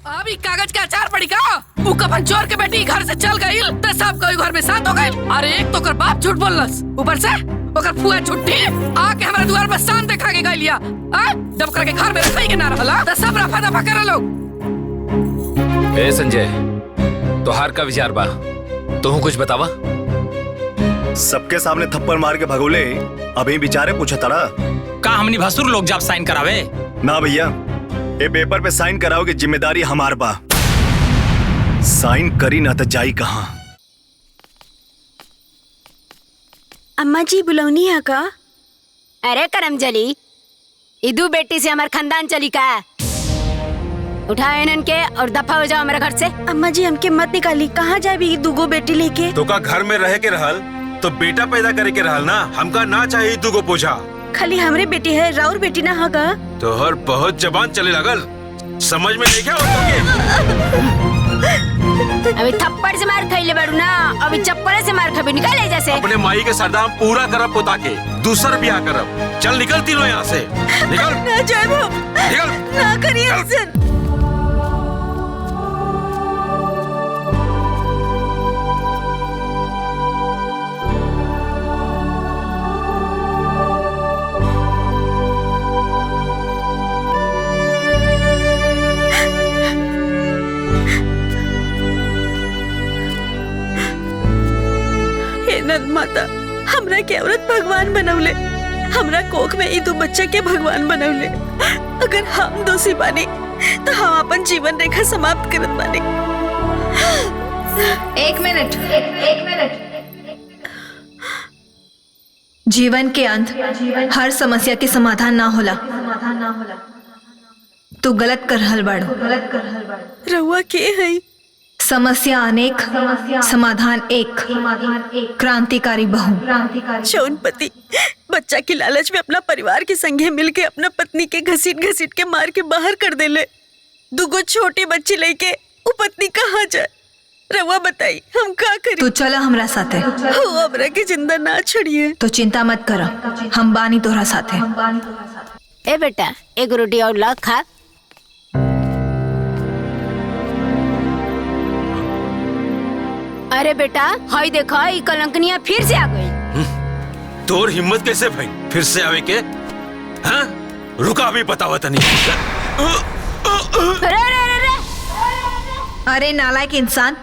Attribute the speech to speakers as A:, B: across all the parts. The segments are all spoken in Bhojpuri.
A: अभी कागज का अचार पड़ी का उ कफन चोर के बेटी घर से चल गई तो सब कोई घर में साथ हो गए। अरे एक तो कर बाप झूठ बोलस, ऊपर से ओकर फुआ झूठी आके हमारे द्वार पर शान देखा के गई लिया। जब करके घर में रखई के ना रहला तो सब रफा दफा कर लोग।
B: ए संजय, तोहार का विचार बा, तू कुछ बतावा।
C: सबके सामने थप्पड़ मार के भगोले, अभी विचारे पूछा तड़ा
D: का हमनी भसुर लोग जब साइन करावे।
C: ना भैया, ये पेपर पे साइन कराओगे जिम्मेदारी हमार बा। साइन करी ना तो जाई कहाँ।
E: अम्मा जी बुलौनी है का?
F: अरे करमजली, इदू बेटी से हमार खानदान चली का? उठाओ इनन के और दफा हो जाओ हमारे घर से।
E: अम्मा जी हमके मत निकाली, कहाँ जाए भी दूगो बेटी लेके?
G: तो का घर में रह के रहल तो बेटा पैदा करे के रहल ना, हमका ना चाहिए दूगो पोछा।
E: खाली हमरे बेटी है, राउर बेटी ना होगा।
G: तो हर बहुत जबान चले लगल, समझ में नहीं क्या होता।
F: अभी थप्पड़ से मार खाइले बाड़ू ना, अभी चप्पल से मार खाबी, निकाले जैसे।
G: अपने माई के सरदाम पूरा करब पोता के, दूसर ब्याह करब। चल निकल तीनों यहाँ से, निकल।
E: ना जाए वो,
G: निकल,
E: ना करिए ऐसा। माता, हमरा के औरत भगवान बनौले, हमरा कोख में दो बच्चा के भगवान बनौले। अगर हम दोषी बानी तो हम अपन जीवन रेखा समाप्त करत बानी।
H: एक मिनट। जीवन के अंत हर समस्या के समाधान ना होला। तू गलत कर रहल बाड़ू।
E: रउआ के है?
H: समस्या अनेक, समाधान एक। क्रांतिकारी बहू।
E: जौन पति बच्चा की लालच में अपना परिवार के संगे मिलके अपना पत्नी के घसीट घसीट के मार के बाहर कर देले, दुगो छोटी बच्ची लेके वो पत्नी कहाँ जाए? रवा बताई हम क्या करें?
H: तू चला हमरा साथे।
E: हो हमरा के जिंदा ना छोड़िए।
H: तो चिंता मत करा, हम बानी तोहरा साथे।
F: ए बेटा, एक रोटी और ला खा। अरे बेटा, हाय देखो, ये कलंकनिया फिर से आ गई।
G: तोर हिम्मत कैसे भाई फिर से आवे के? हाँ? रुका भी बतावा तनी।
H: अरे नालायक इंसान,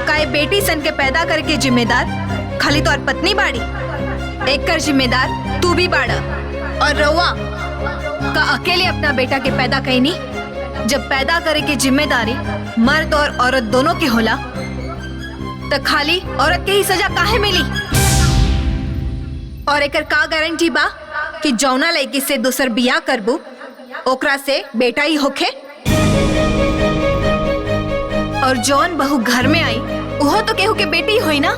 H: काय बेटी सन के पैदा करके जिम्मेदार खाली तोर पत्नी बाड़ी, एक कर जिम्मेदार तू भी बाड़ा। और रउआ का अकेले अपना बेटा के पैदा कईनी। जब पैदा करे के जिम्मेदारी मर्द और औरत दोनों के होला तो खाली औरत के ही सजा काहे मिली? और एकर का गारंटी बा कि जौना लड़की से दूसर बियाह करबू ओकरा से बेटा ही होखे? और जौन बहू घर में आई वो तो केहू के बेटी होई ना।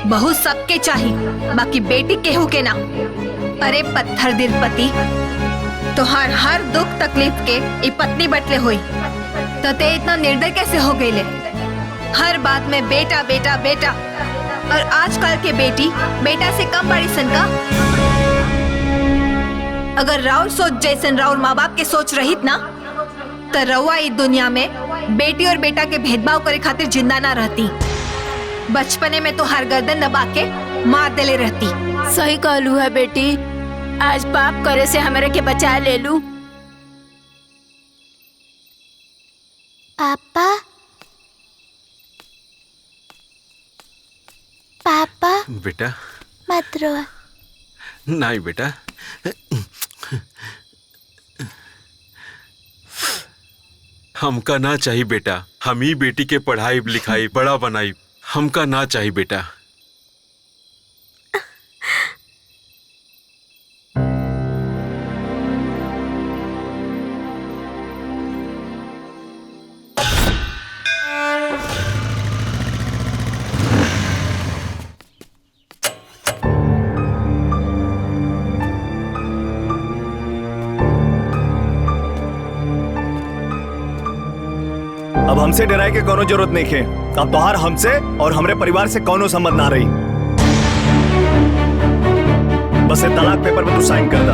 H: बहू सबके चाहिए, बाकी बेटी केहू के ना। अरे पत्थर दिल पति, तो हर दुख तकलीफ के ई पत्नी बटले होई तो ते इतना निर्दय कैसे हो गईले? हर बात में बेटा बेटा बेटा। और आजकल के बेटी बेटा से कम बड़ी सन का? अगर राउर सोच जैसन राउर माँ बाप के सोच रहित ना तो रउआ इस दुनिया में बेटी और बेटा के भेदभाव करे खातिर जिंदा ना रहती। बचपने में तो हर गर्दन दबा के मार देले रहती।
F: सही कहलू है बेटी, आज पाप करे से हमारे के बचा ले लू।
I: पापा, पापा
G: बेटा
I: मत रो।
G: नहीं बेटा, हमका ना चाहिए बेटा। हम ही बेटी के पढ़ाई लिखाई बड़ा बनाई, हमका ना चाहिए बेटा।
C: अब हमसे डराए के कोनो जरूरत नहीं है। अब तोहार हमसे और हमरे परिवार से कोनो संबंध ना रही। बस ये तलाक पेपर पे तू साइन कर दा।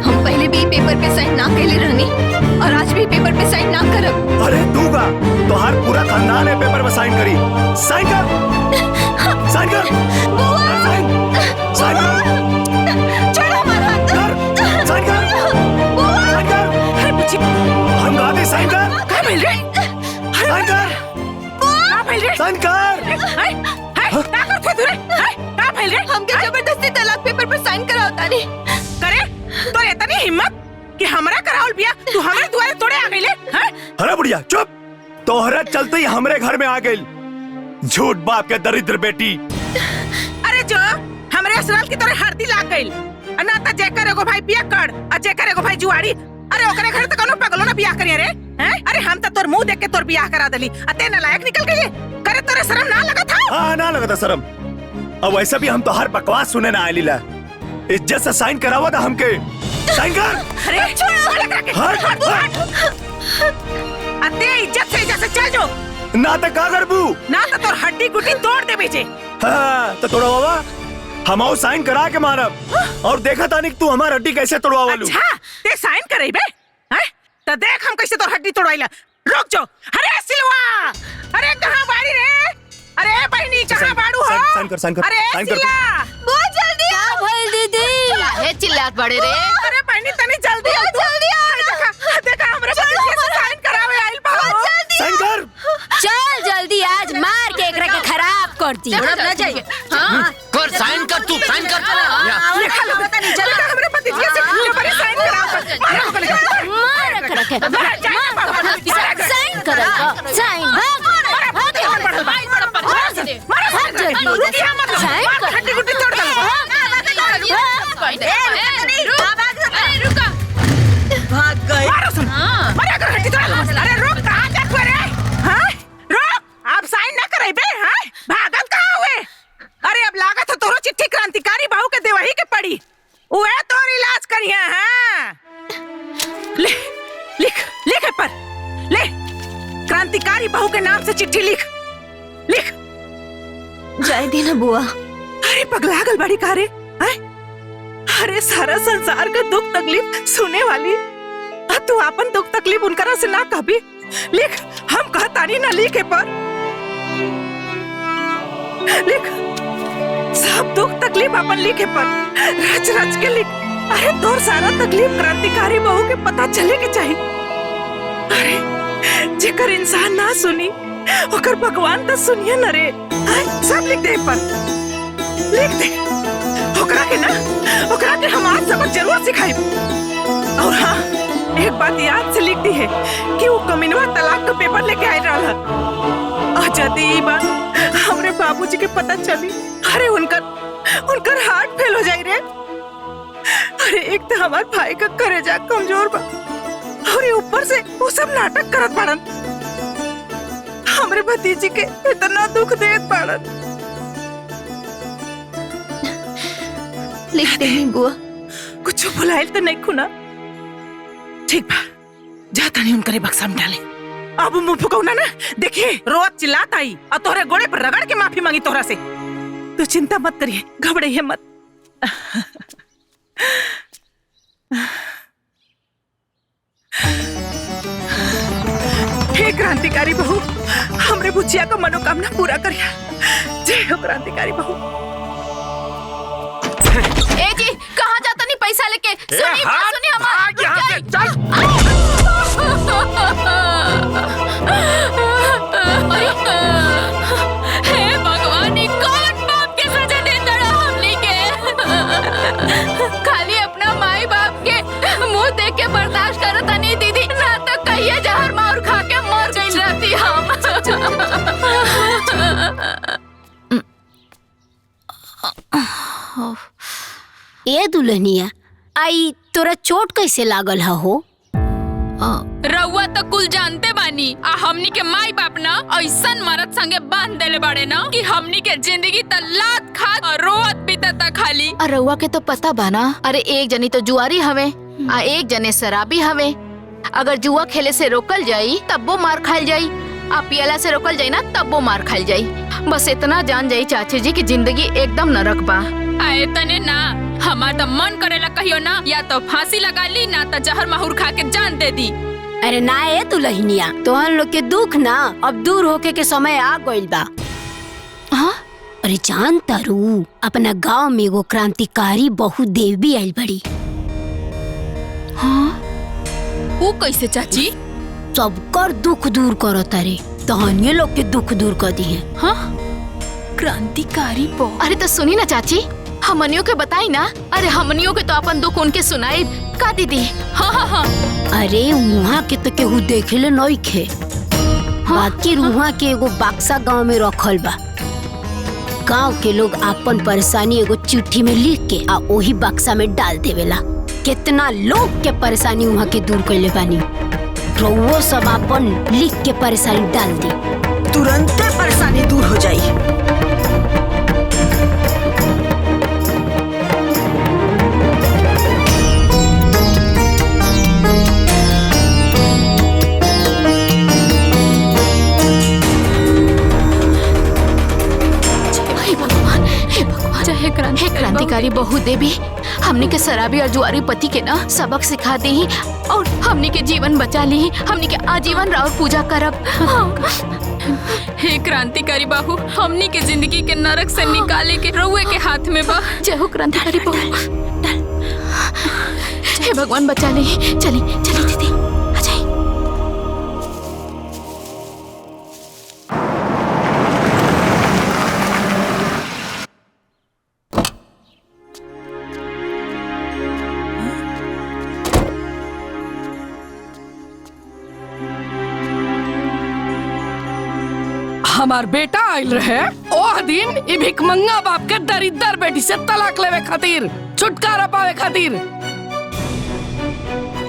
H: हम पहले भी पेपर पे साइन ना कैले रहनी और आज भी पेपर पे साइन ना करब।
C: अरे दूंगा तो हर पूरा खानदान है पेपर में साइन करी। साइन कर, साइन कर, साइन साइन कर,
H: छोड़ो हमारा हाथ।
C: कर, साइन कर, साइन कर।
A: अरे बुच्ची
C: हम गाते साइन कर,
A: क्या मिल रहा है?
C: साइन कर,
A: क्या मिल रहा है?
C: साइन कर।
A: हाय हाय क्या करते तू रे? हाय क्या मिल रहा है?
H: हमके जबरदस्ती तलाक पेपर पर साइन करावता नहीं।
A: करे तो इतनी हिम्मत कि हमरा करावल बिया तू हमरे दुआरे तोड़े आ गइले हैं?
C: अरे बुढ़िया चुप, तोहरा चलते ही हमरे घर में आ गई झूठ बाप के दरिद्र बेटी।
A: अरे जो हमरे असराल की तरह हरदी लाग गइल ना त जेकर एगो भाई बिया कर आ जेकर एगो भाई जुआड़ी। अरे ओकरे घर त कोनो पगलो ना बियाह करिए रे हैं? अरे हम त तोर मुंह देख के तोर बियाह करा देली अते नालायक निकल गइले। करे तोरे शर्म ना लगा था?
C: हाँ ना लगा था शर्म। अब वैसे भी हम तो हर बकवास सुने ना आइली ला। इज्जत से साइन करावा था हमके। साइन कर।
A: अरे छोड़ के
C: हट, हट।
A: अते इज्जत से चल जो
C: ना तो का करबू?
A: ना तो तोर हड्डी गुड्डी तोड़ दे बेचे।
C: हाँ तो तोड़ा बाबा हम आओ साइन करा के मारब और देखा तानी तू हमार हड्डी कैसे तोड़वा लू।
A: अच्छा ते साइन करे बे हैं? तो देख हम कैसे तोर हड्डी तोड़ाइला। रुक जो। अरे सिलवा, अरे कहां बाड़ी रे? अरे बहनी कहां बाड़ू हो?
C: साइन कर, साइन कर,
A: अरे
C: साइन कर।
A: सिला
H: बहुत जल्दी आ
F: भइल दीदी
E: काहे चिल्लात बड़े रे?
A: अरे बहनी तनी जल्दी आ
H: जल्दी आ।
A: देखा देखा हमरे पति से साइन करावे आइल बा।
C: साइन कर।
F: चल जल्दी आज मार के एकरा के खराब करती।
E: ना जाइए। हाँ
D: कर साइन कर, तू साइन कर।
A: देखा लो पता नहीं चला हमरे पति से जबरी साइन कराव। मारो को ले
F: मार एकरा के साइन कर साइन
A: हड्डी गुड्डी तोड़ दे।
E: भाग गए।
A: अरे अगर हड्डी तोड़ अरे रुक कहां जात रे? हां रुक अब साइन ना करे बे। हां भागत कहां हुए? अरे अब लागत है तोरो चिट्ठी क्रांतिकारी बाहू के देवही के पड़ी उहे तोर इलाज करिया। हां ले लिख लिख पर ले क्रांतिकारी बाहू के नाम से चिट्ठी लिख लिख।
H: जाए देना बुआ।
A: अरे पगला गल बड़ी कारे हैं? अरे सारा संसार का दुख तकलीफ सुने वाली तू अपन दुख तकलीफ उनकरा से ना कहबी। लिख हम कहतानी ना लिखे पर लिख सब दुख तकलीफ अपन लिखे पर रच रच के लिख। अरे तोर सारा तकलीफ क्रांतिकारी बहू के पता चले के चाहिए। अरे जेकर इंसान ना सुनी ओकर भगवान तो सुनिए न रे। सब लिख दे पर लिख दे ओकरा के हम आज सबक जरूर सिखाई। और हाँ एक बात याद से लिख दी है कि वो कमीनवा तलाक का पेपर लेके आए रहा। आज यदि ये बात हमरे बाबूजी के पता चली अरे उनकर हार्ट फेल हो जाई रे। अरे एक तो हमार भाई का करेजा कमजोर बा और ये ऊपर से वो सब नाटक करत बाड़न। हमरे भतीजी के इतना दुख देत बाड़न।
H: लिख देनी बुआ।
A: कुछ भुलाइल तो नहीं खुना। ठीक बा जाता नहीं उनकरे बक्सा में डाले। अब मुंह फुकौना ना देखिए रोज चिल्लात आई और तोहरे गोड़े पर रगड़ के माफी मांगी तोहरा से। तू चिंता मत करिए घबराइए मत। हे क्रांतिकारी बहू हमरे बुचिया का मनोकामना पूरा करिया। जय हो क्रांतिकारी बहू।
E: ए जी कहाँ जाता नहीं पैसा लेके? सुनी हमारा
D: यहाँ से चल।
F: हे भगवान कौन बाप के सजा दे दड़ा हमने के। खाली अपना माई बाप के मुंह देख के बर्दाश्त करता नहीं दीदी ना तो कहिए जहर मार खा के मर गई रहती हम। ए दुल्हनिया आई तोरा चोट कैसे लागल हो?
J: रउआ तो कुल जानते बानी आ हमनी के माई बाप ना ऐसन मरद संगे बांध देले बाड़े ना कि हमनी के जिंदगी त लात खा और रोवत बीतता खाली।
E: रउआ के तो पता बा ना। अरे एक जनी तो जुआरी हवे आ एक जने शराबी हवे। अगर जुआ खेले से रोकल जाई तब वो मार खाल जाई आ पियला से रोकल जाई ना तब वो मार खाल जाई। बस इतना जान जाई चाची जी की जिंदगी एकदम नरक बा।
J: आए तने ना हमार तो मन करेला कहियो ना या तो फांसी लगा ली ना तो जहर माहौर खा के जान दे दी।
F: अरे ना ए दुल्हनिया, तोहन लोग के दुख ना अब दूर होके के समय आ गइल बा।
J: हाँ?
F: अरे जान तारू, अपना गांव में एगो क्रांतिकारी बहु देवी आइल बड़ी।
J: हाँ? वो कैसे चाची?
F: सबकर दुख दूर करो तारे, तहनिए लोग के दुख दूर कर दी है।
J: हाँ? क्रांतिकारी बहु।
H: अरे तो सुनी ना चाची, हमनियों के बताई ना। अरे हमनियों के तो अपन दुख उनके सुनाई का दीदी।
J: हाँ हाँ हाँ।
F: अरे वहाँ के तो केहू देखेले नहीं खे। बाकी वहाँ के एगो बक्सा गांव में रखल बा। गांव के लोग अपन परेशानी एगो चिट्ठी में लिख के आ वही बक्सा में डाल देवेला। कितना लोग के परेशानी वहाँ के दूर कैले बानी। रउओ सब अपन लिख के परेशानी डाल दी,
E: तुरंत परेशानी दूर हो जाई।
H: हे क्रांतिकारी बहु देवी, हमने के शराबी और जुआरी पति के ना सबक सिखा दे ही और हमने के जीवन बचा ली। हमने के आजीवन राव पूजा करब।
J: हे क्रांतिकारी बाहू, हमनी के जिंदगी के नरक से निकाले के रउए के हाथ में बा।
H: जय हो क्रांतिकारी बहु। हे भगवान बचा ले। चली चली दीदी आ जाए।
A: हमार बेटा आयल रहे ओह दिन ई भिखमंगा बाप के दरिद्र बेटी से तलाक लेवे खातिर, छुटकारा पावे खातिर।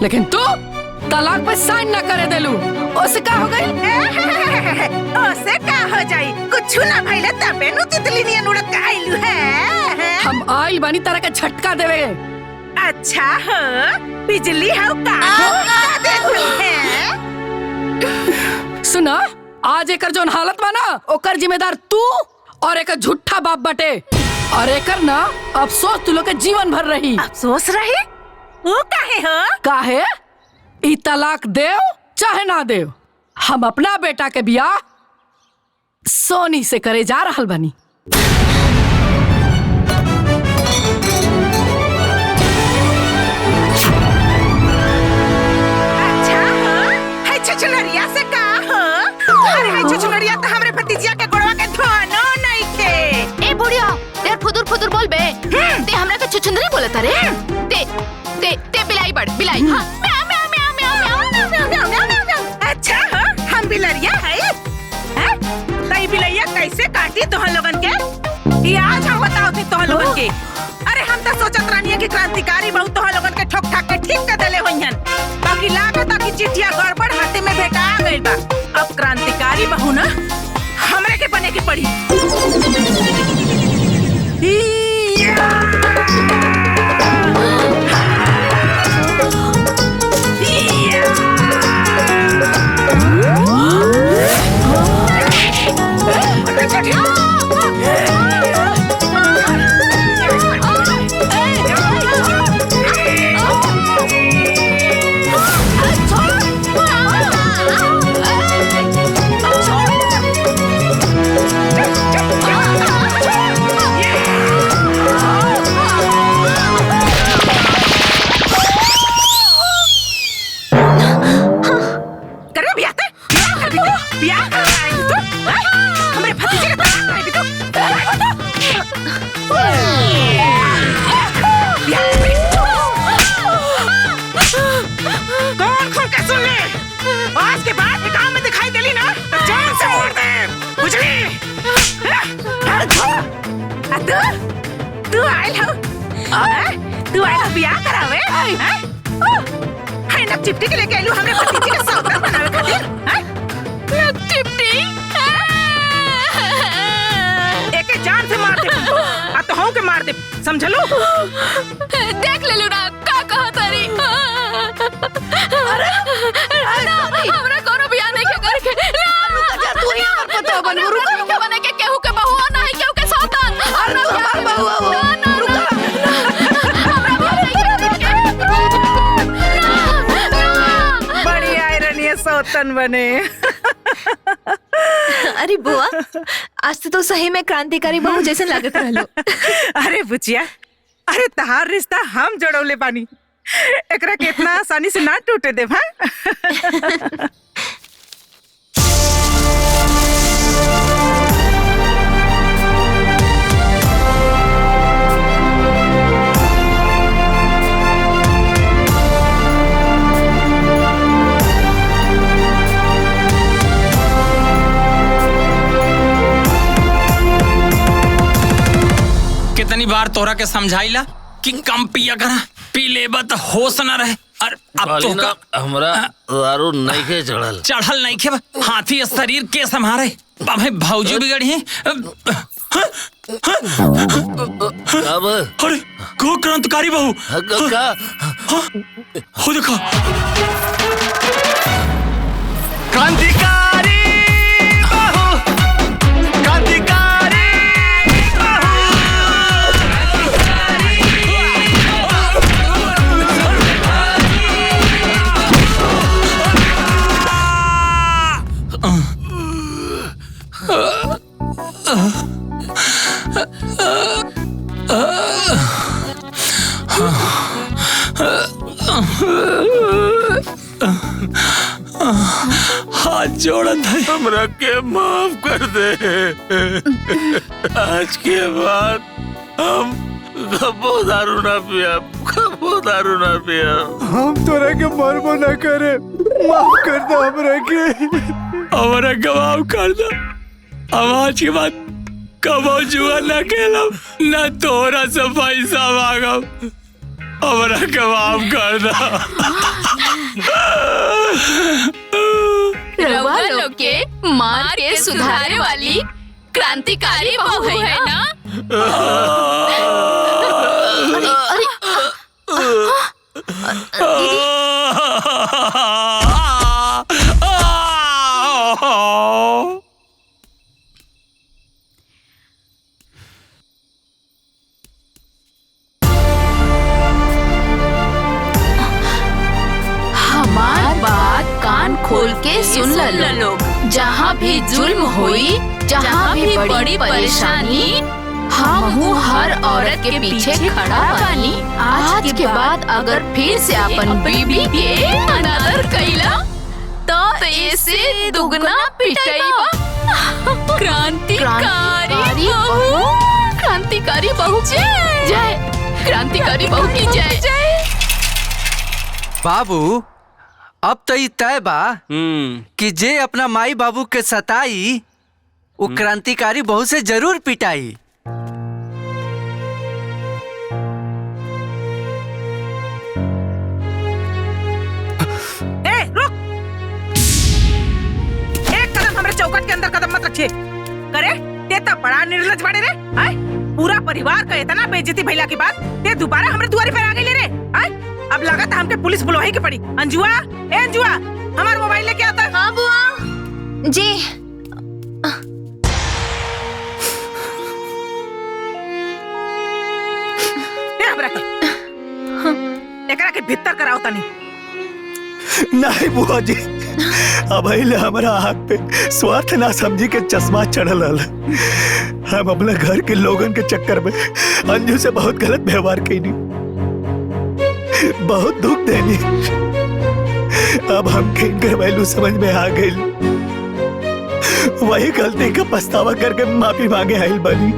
A: लेकिन तू तलाक पे साइन न करे देलू। ओसे का हो गई?
E: ओसे का हो जाई? कुछ ना भइले तबे नु तितली नियन उड़त के आइलू है।
A: हम आइल बानी तरह के झटका देवे।
E: अच्छा हो, बिजली हो का देखू है।
A: सुना, आज एकर जोन हालत बा ना ओकर जिम्मेदार तू और एक झूठा बाप बटे। और एकर ना अफसोस तू लोग के जीवन भर रही।
E: अफसोस रही? वो काहे हो?
A: काहे? ई तलाक देव चाहे ना देव, हम अपना बेटा के बियाह सोनी से करे जा रहल बनी।
E: अच्छा हो, है छछनरिया से का हो? अरे है छछनरिया तो हमरे भतीजिया के गोड़वा के धोनो नहीं थे।
H: ए बुढ़िया, तेरे फुदुर फुदुर बोल बे। ते हमरा के छुछुंदरी बोलत रे। ते बिलाई बड़ बिलाई। हां म्याऊ म्याऊ म्याऊ म्याऊ म्याऊ म्याऊ म्याऊ म्याऊ।
E: अच्छा हो, हम बिलरिया है। हैं? तई बिलैया कैसे काटी तोहन लोगन के? ये आज हम बताओ थी तोहन लोगन के। अरे हम तो सोचत रहनी है कि क्रांतिकारी बहु तोहन लोगन के ठोक ठाक के ठीक कर देले होइहन। बाकी लागत कि चिट्ठिया गड़बड़ हाथे में भेटा गइल बा। अब क्रांतिकारी बहु ना हमरे के बने की पड़ी। तू आयल हो? तू आयल बियाह करावे? है नक चिपटी के लेके आइलू हमरे भतीजी के सौदा बनावे खातिर?
J: नक चिपटी?
E: एके जान से मार दे आ तो हम के मार दे, समझलू?
J: देख ले लूना का कहा तारी।
A: अरे
J: हमरा कोनो बियाह नहीं के करके ना
A: तू ही हमर पता बनू।
J: रुक के बने के केहू के बहू ना है केहू के सौतन।
A: अरे हमार बहू
K: सौतन बने।
H: अरे बुआ, आज तो सही में क्रांतिकारी बहू जैसे लागत रहलो।
K: अरे बुचिया, अरे तहार रिश्ता हम जोड़ौले बानी, एकरा के इतना आसानी से ना टूटे देब। हाँ
L: कितनी बार तोरा के समझाइला कि कम पिया करा, पी लेबा तो होश न रहे। और अब तो
D: हमरा दारू नहीं के
L: चढ़ल नहीं खे, हाथी शरीर के संभारे भाई भौजी बिगड़ी है। अरे को क्रांतिकारी बहू हो देखा
C: क्रांतिकारी बहू, क्रांतिकारी
L: हाथ जोड़त है,
D: हमरा के माफ कर दे। आज के बाद हम कबो दारू ना पिया, कबो दारू ना पिया।
C: हम तोरा के मरबो ना करे, माफ कर दे हमरा के।
L: हमरा के माफ कर दे। अब आज के बाद कबो जुआ न खेलब, न तोरा से पैसा मांगब। हमरा के माफ कर दे।
J: रउआ लोग के मार के सुधारे वाली क्रांतिकारी बहू है ना?
F: कान खोल के सुन ल लोग, जहाँ भी जुल्म हुई, जहाँ भी बड़ी परेशानी, हम हर औरत के पीछे खड़ा बानी। आज के बाद अगर फिर से अपन बीबी के अनादर कैला तो ऐसे दुगना पिटाईबा। क्रांतिकारी बहू, क्रांतिकारी बहू जय जय, क्रांतिकारी बहू की जय जय।
M: बाबू अब तो तय बा कि जे अपना माई बाबू के सताई वो क्रांतिकारी बहू से जरूर पिटाई।
K: ए रुक, एक कदम हमारे चौखट के अंदर कदम मत रखिए। करे ते तो बड़ा निर्लज बड़े रे। पूरा परिवार का इतना बेइज्जती भइला के बाद ते दोबारा हमारे दुआरी पर आ गई रे। अब लगा था हमके पुलिस बुलवाई के पड़ी। अंजुआ, ए अंजुआ, हमारा मोबाइल लेके आता।
H: हाँ बुआ जी।
K: एकरा के भीतर कराओ तनी।
C: नहीं बुआ जी, अब हमारा आँख पे स्वार्थ ना समझी के चश्मा चढ़ल हल। हम अपने घर के लोगन के चक्कर में अंजू से बहुत गलत व्यवहार कईनी, बहुत दुख देनी। अब हम किनकर वैल्यू समझ में आ गई, वही गलती का पछतावा करके माफी मांगे आइल बनी।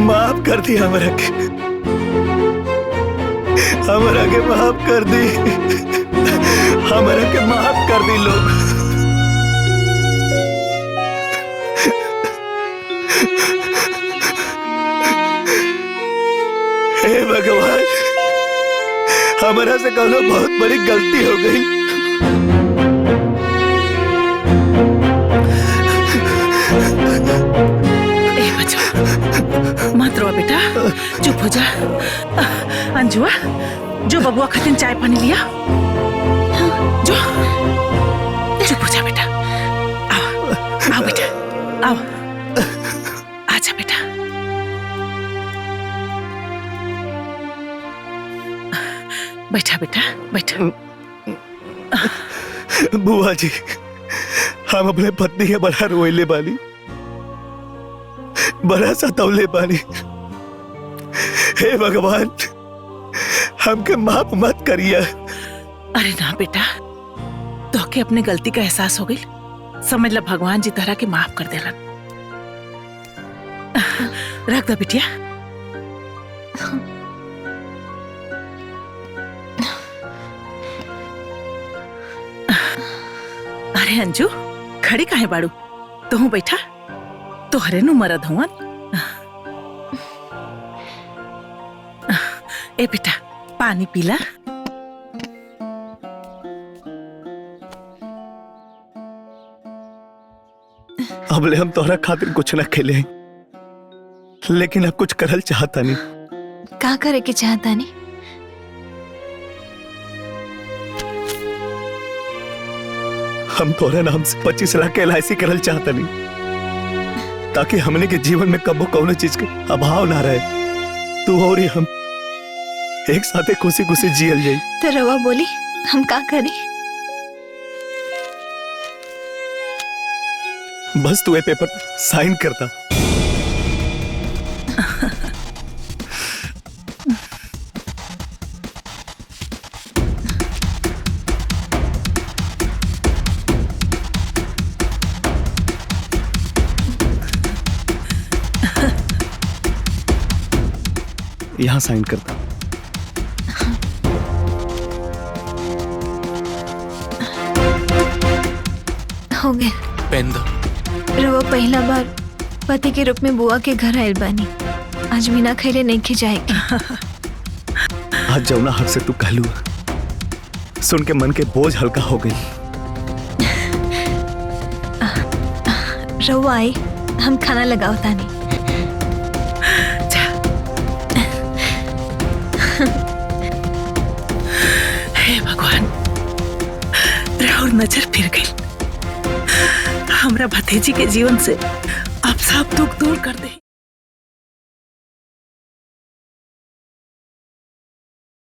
C: माफ कर दी हमरा के माफ कर दी, हमरा के माफ कर दी लोग। हे भगवान, हमारा से कौनो बहुत बड़ी गलती हो गई।
K: मत रो बेटा, चुप हो जा। अंजुआ, जो बबुआ खातिर चाय पानी लिया, जो चुप हो जा बेटा। आओ आओ बेटा, आओ, आजा बेटा। बैठा बेटा बैठा।
C: बुआ जी, हम अपने पत्नी के बड़ा रोइले बानी, बड़ा सतौले बानी। हे भगवान, हमके माफ मत करिए।
K: अरे ना बेटा, तो के अपने गलती का एहसास हो गई, समझ ला भगवान जी तरह के माफ कर देलन। रख दो बिटिया। अरे अंजू, खड़ी काहे बाड़ू? तू बैठा, तोहरे नु मरद हुआ। ए बेटा, पानी पीला।
C: अबले हम तोहरा खातिर कुछ न खेले, लेकिन अब कुछ करल चाहता नहीं।
H: का करे के चाहता नहीं?
C: हम तोहरे नाम से 25 लाख के LIC करल चाहता नहीं, ताकि हमने के जीवन में कबो कौनो चीज के अभाव ना रहे। तू और हम एक साथे खुशी खुशी जियल जाई।
H: तो रवा बोली, हम का करी?
C: बस तू ये पेपर साइन करता। यहां साइन करता।
H: हो गया।
D: पेन दो।
H: रवा पहला बार पति के रूप में बुआ के घर आयल बानी। आज बिना खैले नहीं खिजाएगी।
C: आज जौना हक से तू कहलू, सुन के मन के बोझ हल्का हो गई।
H: रवा आई, हम खाना लगाओ तानी।
K: हे भगवान, राहुल नजर फिर गई। हमरा भतीजी के जीवन से आप सब दुख दूर कर दे।